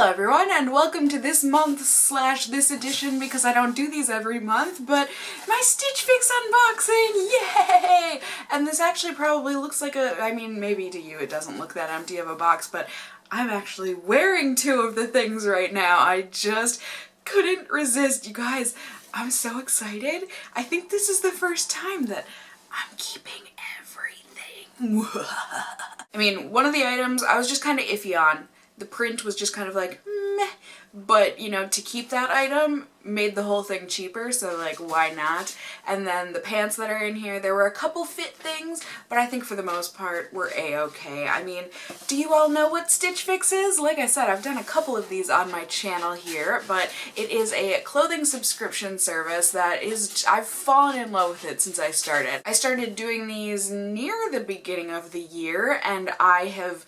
Hello everyone and welcome to this month / this edition, because I don't do these every month, but my Stitch Fix unboxing! Yay! And this actually probably looks like I mean maybe to you it doesn't look that empty of a box, but I'm actually wearing two of the things right now. I just couldn't resist. You guys, I'm so excited. I think this is the first time that I'm keeping everything. I mean, one of the items I was just kind of iffy on. The print was just kind of like, meh. But, you know, to keep that item made the whole thing cheaper, so like, why not? And then the pants that are in here, there were a couple fit things, but I think for the most part we're a-okay. I mean, do you all know what Stitch Fix is? Like I said, I've done a couple of these on my channel here, but it is a clothing subscription service that is, I've fallen in love with it since I started. I started doing these near the beginning of the year, and I have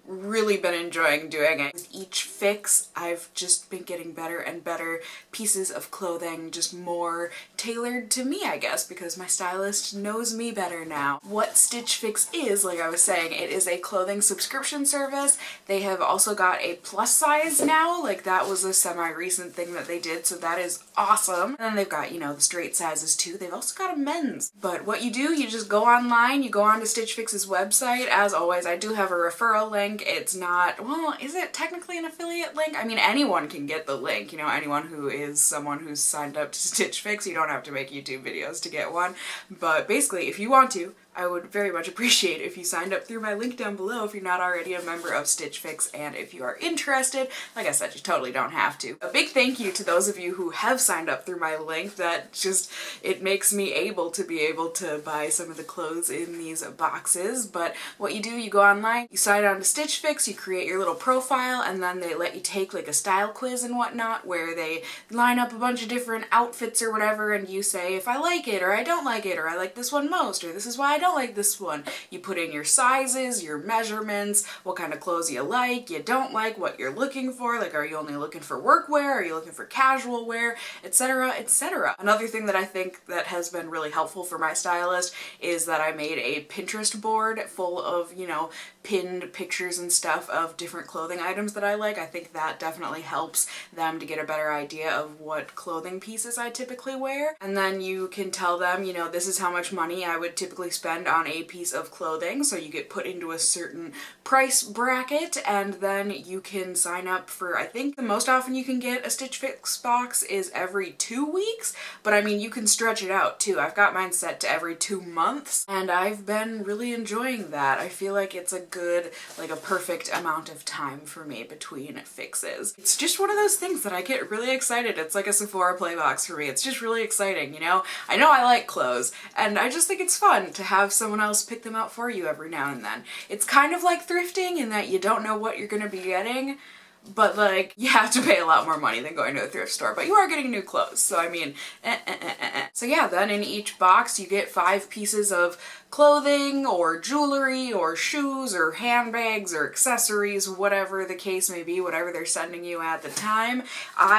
really been enjoying doing it. With each fix, I've just been getting better and better pieces of clothing, just more tailored to me, I guess, because my stylist knows me better now. What Stitch Fix is, like I was saying, it is a clothing subscription service. They have also got a plus size now, like that was a semi-recent thing that they did, so that is awesome. And then they've got, you know, the straight sizes too. They've also got a men's. But what you do, you just go online, you go on to Stitch Fix's website. As always, I do have a referral link. It's not, well, is it technically an affiliate link? I mean, anyone can get the link, you know, anyone who is someone who's signed up to Stitch Fix. You don't have to make YouTube videos to get one, but basically, if you want to, I would very much appreciate if you signed up through my link down below if you're not already a member of Stitch Fix, and if you are interested, like I said, you totally don't have to. A big thank you to those of you who have signed up through my link. That just, it makes me able to buy some of the clothes in these boxes. But what you do, you go online, you sign on to Stitch Fix, you create your little profile, and then they let you take like a style quiz and whatnot, where they line up a bunch of different outfits or whatever, and you say if I like it or I don't like it, or I like this one most, or this is why I don't like this one. You put in your sizes, your measurements, what kind of clothes you like, you don't like, what you're looking for, like are you only looking for workwear, are you looking for casual wear, etc., etc. Another thing that I think that has been really helpful for my stylist is that I made a Pinterest board full of, you know, pinned pictures and stuff of different clothing items that I like. I think that definitely helps them to get a better idea of what clothing pieces I typically wear. And then you can tell them, you know, this is how much money I would typically spend on a piece of clothing, so you get put into a certain price bracket, and then you can sign up for, I think the most often you can get a Stitch Fix box is every 2 weeks, but I mean you can stretch it out too. I've got mine set to every 2 months, and I've been really enjoying that. I feel like it's a good, like a perfect amount of time for me between fixes. It's just one of those things that I get really excited. It's like a Sephora play box for me. It's just really exciting, you know? I know I like clothes, and I just think it's fun to have someone else pick them out for you every now and then. It's kind of like thrifting in that you don't know what you're gonna be getting, but like you have to pay a lot more money than going to a thrift store, but you are getting new clothes, so I mean, So yeah, then in each box you get 5 pieces of clothing or jewelry or shoes or handbags or accessories, whatever the case may be, whatever they're sending you at the time.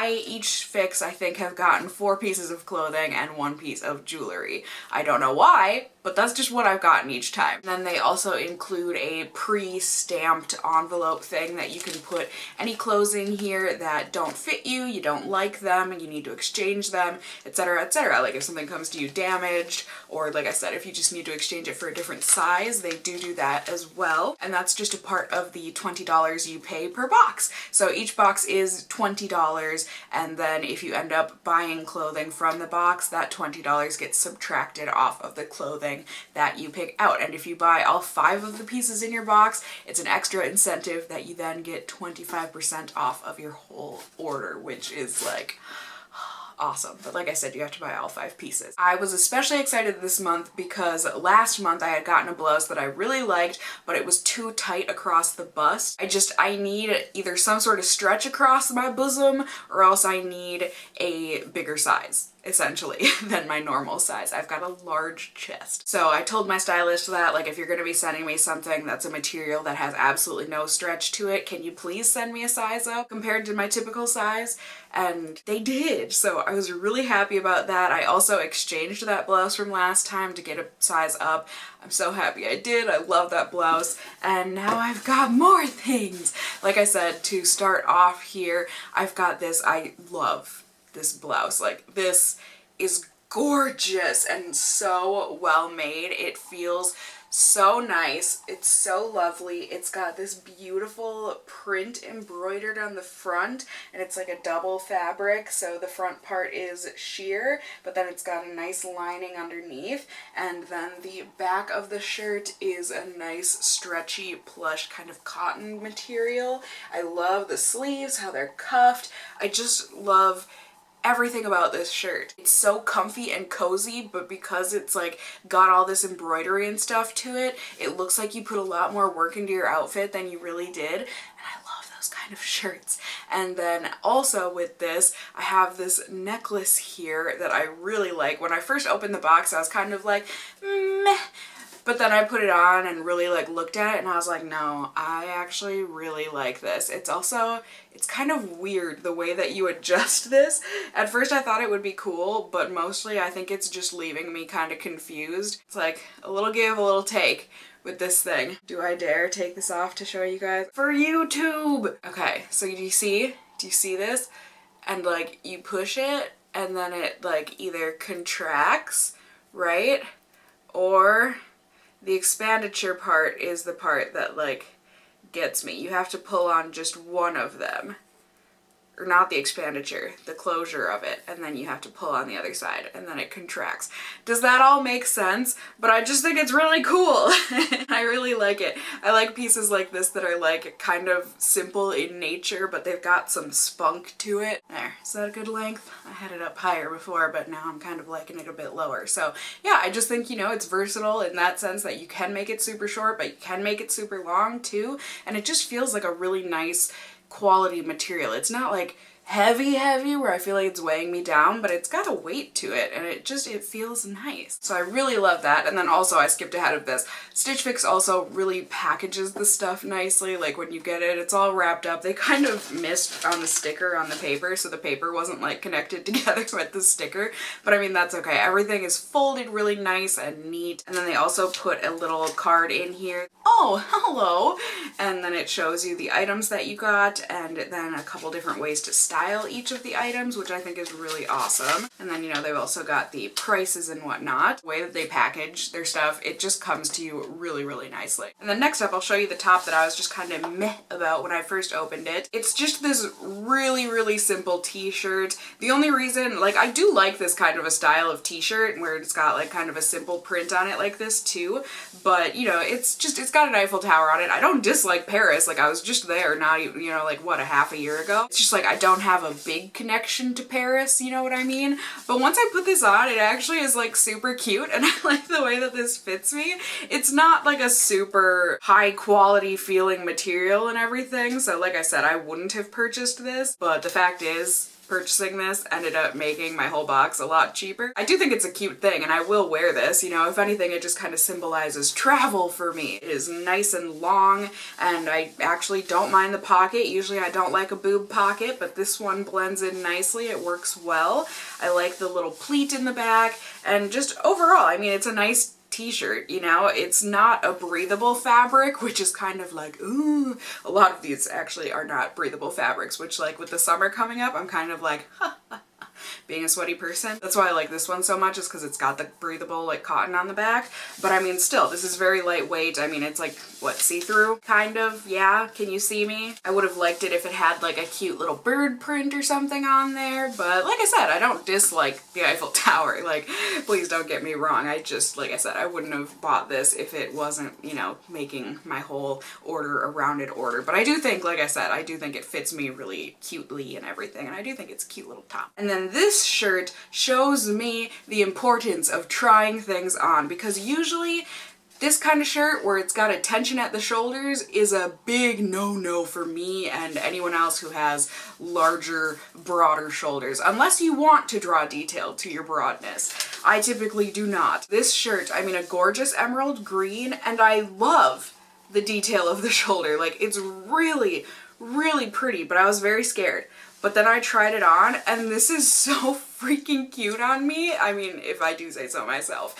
Each fix I think have gotten 4 pieces of clothing and 1 piece of jewelry. I don't know why, but that's just what I've gotten each time. Then they also include a pre-stamped envelope thing that you can put any clothes in here that don't fit you, you don't like them, and you need to exchange them, etc., etc. Like if something comes to you damaged, or like I said, if you just need to exchange it for a different size, they do that as well. And that's just a part of the $20 you pay per box. So each box is $20, and then if you end up buying clothing from the box, that $20 gets subtracted off of the clothing that you pick out. And if you buy all 5 of the pieces in your box, it's an extra incentive that you then get 25% off of your whole order, which is like awesome. But like I said, you have to buy all 5 pieces. I was especially excited this month because last month I had gotten a blouse that I really liked, but it was too tight across the bust. I need either some sort of stretch across my bosom, or else I need a bigger size, essentially, than my normal size. I've got a large chest. So I told my stylist that, like, if you're gonna be sending me something that's a material that has absolutely no stretch to it, can you please send me a size up compared to my typical size? And they did. So I was really happy about that. I also exchanged that blouse from last time to get a size up. I'm so happy I did. I love that blouse. And now I've got more things. Like I said, to start off here, I've got this. I love this blouse. Like, this is gorgeous and so well made. It feels so nice. It's so lovely. It's got this beautiful print embroidered on the front, and it's like a double fabric, so the front part is sheer, but then it's got a nice lining underneath, and then the back of the shirt is a nice stretchy plush kind of cotton material. I love the sleeves, how they're cuffed. I just love everything about this shirt. It's so comfy and cozy, but because it's like got all this embroidery and stuff to it, it looks like you put a lot more work into your outfit than you really did. And I love those kind of shirts. And then also with this, I have this necklace here that I really like. When I first opened the box, I was kind of like, meh. But then I put it on and really like looked at it and I was like, no, I actually really like this. It's also, it's kind of weird the way that you adjust this. At first I thought it would be cool, but mostly I think it's just leaving me kind of confused. It's like a little give, a little take with this thing. Do I dare take this off to show you guys? For YouTube! Okay, so do you see this? And like you push it and then it like either contracts, right? Or the expenditure part is the part that like gets me. You have to pull on just one of them. Or not the expenditure, the closure of it, and then you have to pull on the other side, and then it contracts. Does that all make sense? But I just think it's really cool. I really like it. I like pieces like this that are like kind of simple in nature, but they've got some spunk to it. There, is that a good length? I had it up higher before, but now I'm kind of liking it a bit lower. So yeah, I just think, you know, it's versatile in that sense that you can make it super short, but you can make it super long too, and it just feels like a really nice quality material. It's not like heavy where I feel like it's weighing me down, but it's got a weight to it and it feels nice. So I really love that. And then also I skipped ahead of this. Stitch Fix also really packages the stuff nicely. Like when you get it, it's all wrapped up. They kind of missed on the sticker on the paper, so the paper wasn't like connected together with the sticker, but I mean that's okay. Everything is folded really nice and neat. And then they also put a little card in here. Oh, hello! And then it shows you the items that you got and then a couple different ways to style each of the items, which I think is really awesome. And then, you know, they've also got the prices and whatnot. The way that they package their stuff, it just comes to you really, really nicely. And then next up, I'll show you the top that I was just kind of meh about when I first opened it. It's just this really, really simple t-shirt. The only reason, like, I do like this kind of a style of t-shirt where it's got like kind of a simple print on it like this too, but you know, it's got an Eiffel Tower on it. I don't dislike Paris. Like, I was just there not even, you know, like what, a half a year ago. It's just like I don't have a big connection to Paris, you know what I mean? But once I put this on, it actually is like super cute and I like the way that this fits me. It's not like a super high quality feeling material and everything, so like I said, I wouldn't have purchased this, but the fact is, purchasing this ended up making my whole box a lot cheaper. I do think it's a cute thing and I will wear this, you know, if anything it just kind of symbolizes travel for me. It is nice and long and I actually don't mind the pocket. Usually I don't like a boob pocket, but this one blends in nicely. It works well. I like the little pleat in the back and just overall, I mean, it's a nice t-shirt, you know, it's not a breathable fabric, which is kind of like, ooh, a lot of these actually are not breathable fabrics, which like with the summer coming up, I'm kind of like, ha, ha, ha, being a sweaty person. That's why I like this one so much, is because it's got the breathable like cotton on the back, but I mean still, this is very lightweight. I mean, it's like, what, see-through kind of? Yeah, can you see me? I would have liked it if it had like a cute little bird print or something on there, but like I said, I don't dislike the Eiffel Tower. Like, please don't get me wrong. I just, like I said, I wouldn't have bought this if it wasn't, you know, making my whole order a rounded order. But I do think, like I said, I do think it fits me really cutely and everything, and I do think it's a cute little top. And then this shirt shows me the importance of trying things on, because usually this kind of shirt where it's got a tension at the shoulders is a big no-no for me and anyone else who has larger, broader shoulders, unless you want to draw detail to your broadness. I typically do not. This shirt, I mean, a gorgeous emerald green, and I love the detail of the shoulder. Like, it's really, really pretty, but I was very scared. But then I tried it on, and this is so freaking cute on me. I mean, if I do say so myself.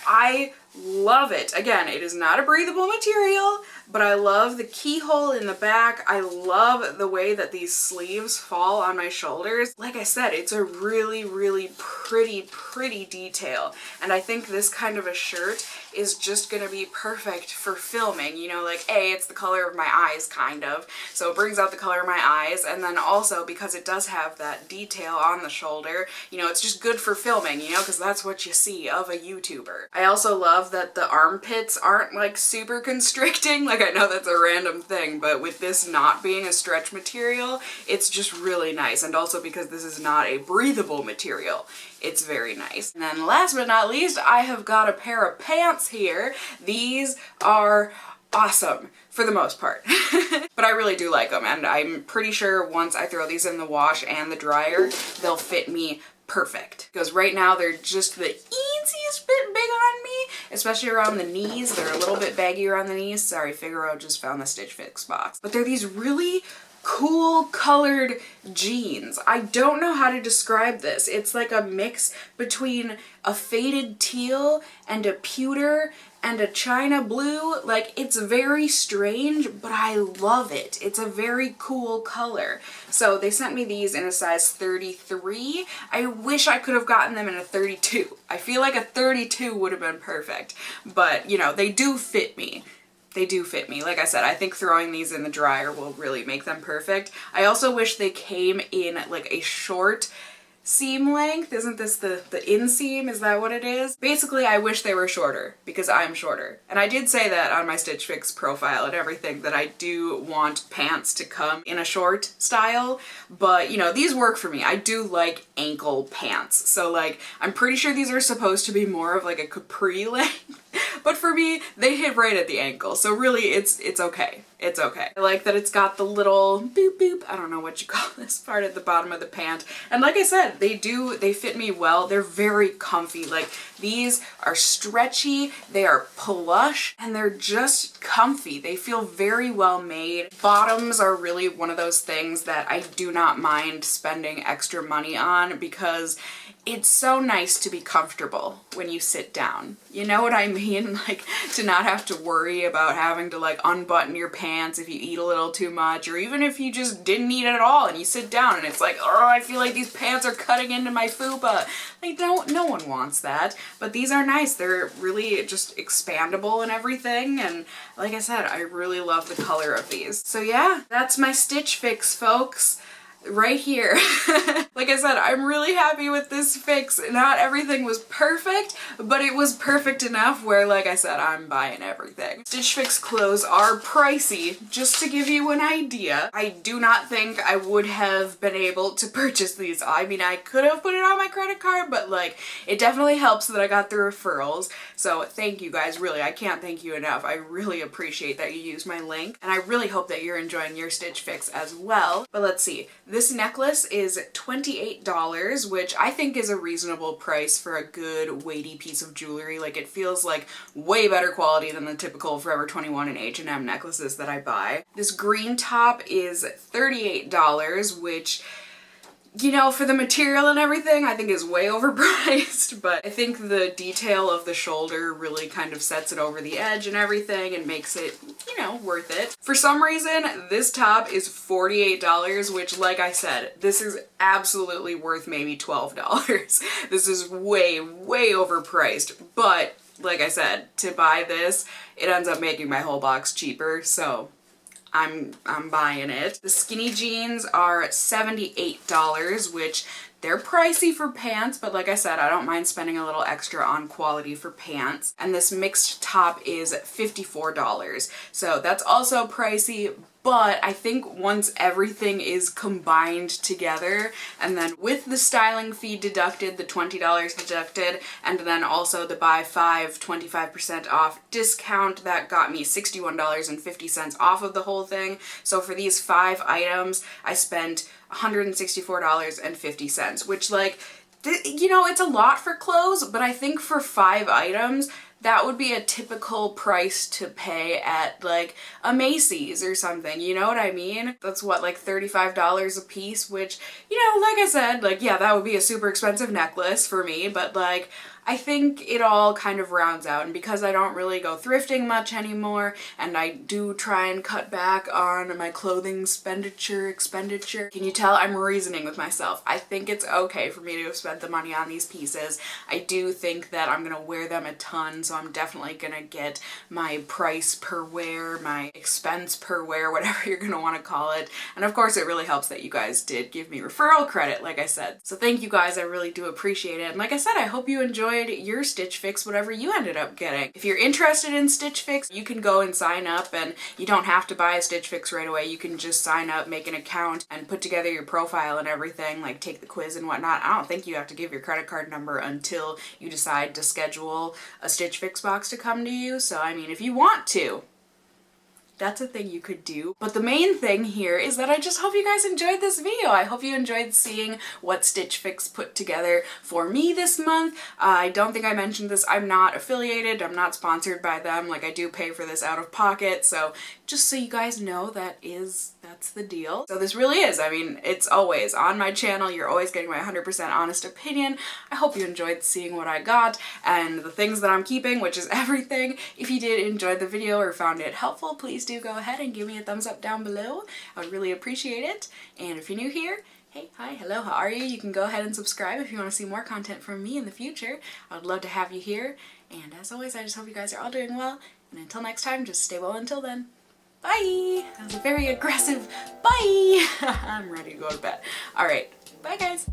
I love it. Again, it is not a breathable material, but I love the keyhole in the back. I love the way that these sleeves fall on my shoulders. Like I said, it's a really, really pretty detail. And I think this kind of a shirt is just gonna be perfect for filming. You know, like, A, it's the color of my eyes, kind of. So it brings out the color of my eyes. And then also, because it does have that detail on the shoulder, you know, it's just good for filming, you know, because that's what you see of a YouTuber. I also love that the armpits aren't like super constricting. Like, I know that's a random thing, but with this not being a stretch material, it's just really nice. And also because this is not a breathable material, it's very nice. And then last but not least, I have got a pair of pants here. These are awesome for the most part. But I really do like them, and I'm pretty sure once I throw these in the wash and the dryer, they'll fit me perfect. Because right now they're just the easiest bit big on me, especially around the knees. They're a little bit baggy around the knees. Sorry, Figaro just found the Stitch Fix box. But they're these really cool colored jeans. I don't know how to describe this. It's like a mix between a faded teal and a pewter and a china blue. Like, it's very strange, but I love it. It's a very cool color. So they sent me these in a size 33. I wish I could have gotten them in a 32. I feel like a 32 would have been perfect, but you know, they do fit me. They do fit me. Like I said, I think throwing these in the dryer will really make them perfect. I also wish they came in like a short seam length. Isn't this the inseam? Is that what it is? Basically, I wish they were shorter because I'm shorter. And I did say that on my Stitch Fix profile and everything, that I do want pants to come in a short style, but you know, these work for me. I do like ankle pants. So like, I'm pretty sure these are supposed to be more of like a capri length. But for me, they hit right at the ankle, so really it's okay. It's okay. I like that it's got the little boop boop, I don't know what you call this part at the bottom of the pant. And like I said, they fit me well. They're very comfy. Like, these are stretchy, they are plush, and they're just comfy. They feel very well made. Bottoms are really one of those things that I do not mind spending extra money on because it's so nice to be comfortable when you sit down. You know what I mean? Like, to not have to worry about having to like unbutton your pants if you eat a little too much, or even if you just didn't eat at all and you sit down and it's like, oh, I feel like these pants are cutting into my fupa. Like, no one wants that. But these are nice. They're really just expandable and everything. And like I said, I really love the color of these. So yeah, that's my Stitch Fix, folks. Right here. Like I said, I'm really happy with this fix. Not everything was perfect, but it was perfect enough where, like I said, I'm buying everything. Stitch Fix clothes are pricey, just to give you an idea. I do not think I would have been able to purchase these. I mean, I could have put it on my credit card, but like, it definitely helps that I got the referrals. So thank you guys, really. I can't thank you enough. I really appreciate that you used my link, and I really hope that you're enjoying your Stitch Fix as well. But let's see. This necklace is $28, which I think is a reasonable price for a good weighty piece of jewelry. Like, it feels like way better quality than the typical Forever 21 and H&M necklaces that I buy. This green top is $38, which, you know, for the material and everything, I think is way overpriced, but I think the detail of the shoulder really kind of sets it over the edge and everything and makes it, you know, worth it. For some reason, this top is $48, which, like I said, this is absolutely worth maybe $12. This is way overpriced, but like I said, to buy this, it ends up making my whole box cheaper, so I'm buying it. The skinny jeans are $78, which they're pricey for pants, but like I said, I don't mind spending a little extra on quality for pants. And this mixed top is $54. So that's also pricey, but I think once everything is combined together, and then with the styling fee deducted, the $20 deducted, and then also the buy 5, 25% off discount, that got me $61.50 off of the whole thing. So for these 5 items, I spent $164.50, which, like, you know, it's a lot for clothes, but I think for 5 items, that would be a typical price to pay at like a Macy's or something, you know what I mean? That's what, like $35 a piece, which, you know, like I said, like, yeah, that would be a super expensive necklace for me, but like, I think it all kind of rounds out, and because I don't really go thrifting much anymore, and I do try and cut back on my clothing expenditure, can you tell I'm reasoning with myself? I think it's okay for me to have spent the money on these pieces. I do think that I'm gonna wear them a ton, so I'm definitely gonna get my price per wear, my expense per wear, whatever you're gonna want to call it. And of course it really helps that you guys did give me referral credit, like I said. So thank you guys, I really do appreciate it. And like I said, I hope you enjoyed your Stitch Fix, whatever you ended up getting. If you're interested in Stitch Fix, you can go and sign up, and you don't have to buy a Stitch Fix right away. You can just sign up, make an account, and put together your profile and everything, like take the quiz and whatnot. I don't think you have to give your credit card number until you decide to schedule a Stitch Fix box to come to you. So I mean, if you want to, that's a thing you could do. But the main thing here is that I just hope you guys enjoyed this video. I hope you enjoyed seeing what Stitch Fix put together for me this month. I don't think I mentioned this. I'm not affiliated. I'm not sponsored by them. Like, I do pay for this out of pocket. So just so you guys know, that's the deal. So this really is, I mean, it's always on my channel. You're always getting my 100% honest opinion. I hope you enjoyed seeing what I got and the things that I'm keeping, which is everything. If you did enjoy the video or found it helpful, please do go ahead and give me a thumbs up down below. I would really appreciate it. And if you're new here, hey, hi, hello, how are you? You can go ahead and subscribe if you want to see more content from me in the future. I would love to have you here. And as always, I just hope you guys are all doing well. And until next time, just stay well until then. Bye! That was a very aggressive bye! I'm ready to go to bed. Alright, bye guys!